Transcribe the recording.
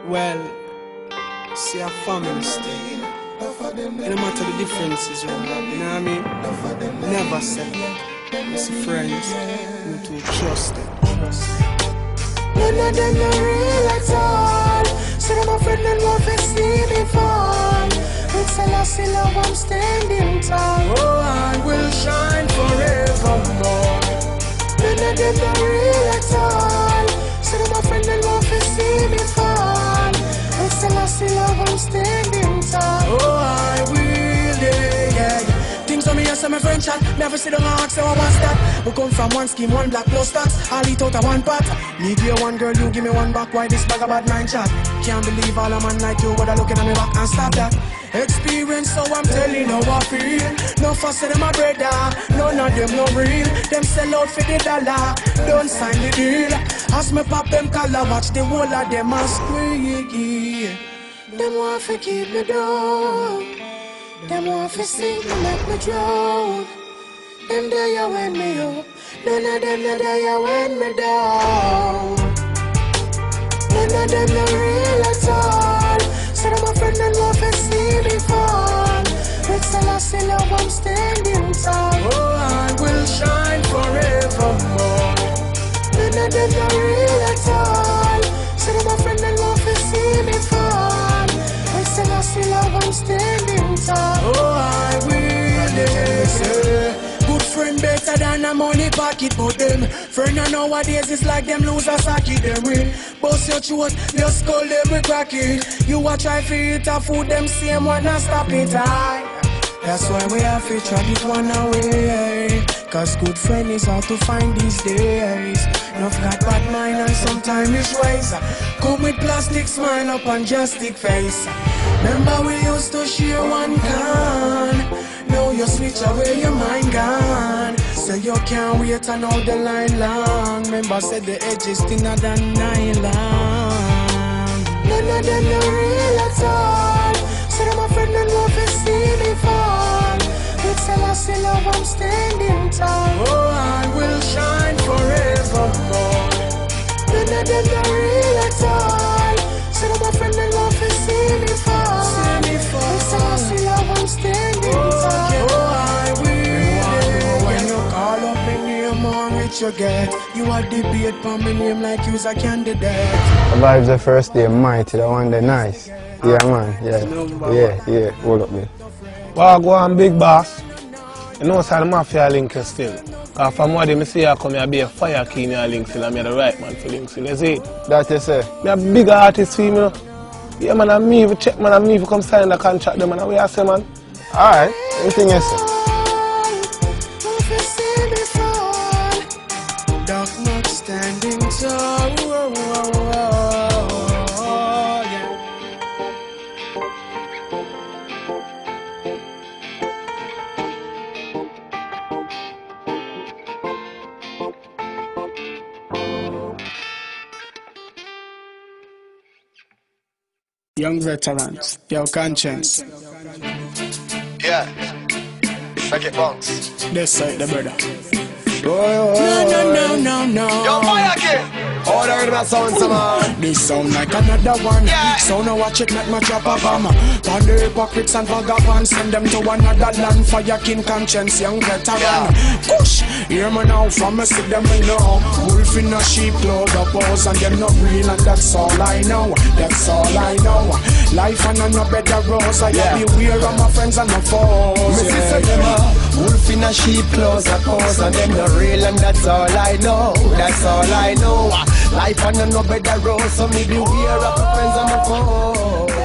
Well, see a family stay. No matter the differences, you know what I mean? Never separate. It's friends, you to trust them. None of them not real at all. So them a friend and want to see me fall. It's a lossy love, I'm standing tall. Oh, I will shine forevermore. None of them not real at all. So them a friend and want to see me fall. It's a lossy love, I'm standing tall. Oh, I will, yeah. Things on me as my friend chat. Never see them ask how I want that. We come from one scheme, one black plus tax. I'll eat out of one pot. Me give you one girl, you give me one back. Why this bag about 9 chat? Can't believe all a man like you would have looking at me back and stop that. Experience, so I'm telling how I feel. No fuss with them a brother. None of them no real. Them sell out for the dollar. Don't sign the deal. As me pop them collar, watch the whole of them a squeak. Them want to keep me down. Them want to sink me, make me drown. Them there when me up. None of them there when me down. None of them no real at all. So them a friend and want to see me fall. It's a lossy love, I'm standing tall. Oh, I will shine forevermore. None of them no real at all. So them a friend and want to see me fall. It's a lossy love, I'm standing tall. Oh, I will, yeah. Good friend better than a money pocket, but them friend nowadays is like them loser socket them win. Bust your throat, your skull them we crack it. You a try to eat a food, them same one and stop it high. That's why we have to try it one away. Cause good friend is hard to find these days. Enough got bad mind and sometimes it's ways. Come with plastic smile up and just stick face. Remember we used to share one can. Now you switch away, your mind gone. So you can't wait and hold the line long. Remember said the edge is thinner than nylon. None of them no real at all. So them a friend and want to see me fall. It's a lossy love, I'm standing tall. Oh, I will shine forevermore. None of them no real at all. So them a friend and want to see me fall. It's a lossy love, I'm standing tall. You get. You a debate for my name like you's a candidate. The vibes the first day mighty, the one day nice. Yeah man, yeah, hold up me. Well, go on big boss. You know so the mafia link is still. Cause from what they see I come here be a fire key in your link still and me the right man for link still, you see? That you say? Me a big artist for you know. Yeah man, and me if check man and me if come sign the contract them and we I say man. Alright, anything you say? Standing tall, yeah. Young veterans, your conscience. Yeah, make it bounce. This side, the brother. No. Yo, boy, again. Oh, they're gonna sound some This sound like another one. Yeah. So now watch it, make my drop a bomb. Pan the hypocrites and vagabonds, send them to another land for your king conscience, young veteran. Yeah. Push, hear me now, from me see them me know. Wolf in a sheep clothes, oppose, and them not real, and that's all I know. That's all I know. Life and no better rose, I gotta beware of my friends and my foes. Me see them wolf in a sheep clothes, oppose, and them not real, and that's all I know. That's all I know. Life and no better road, so me beware of my friends and my foes.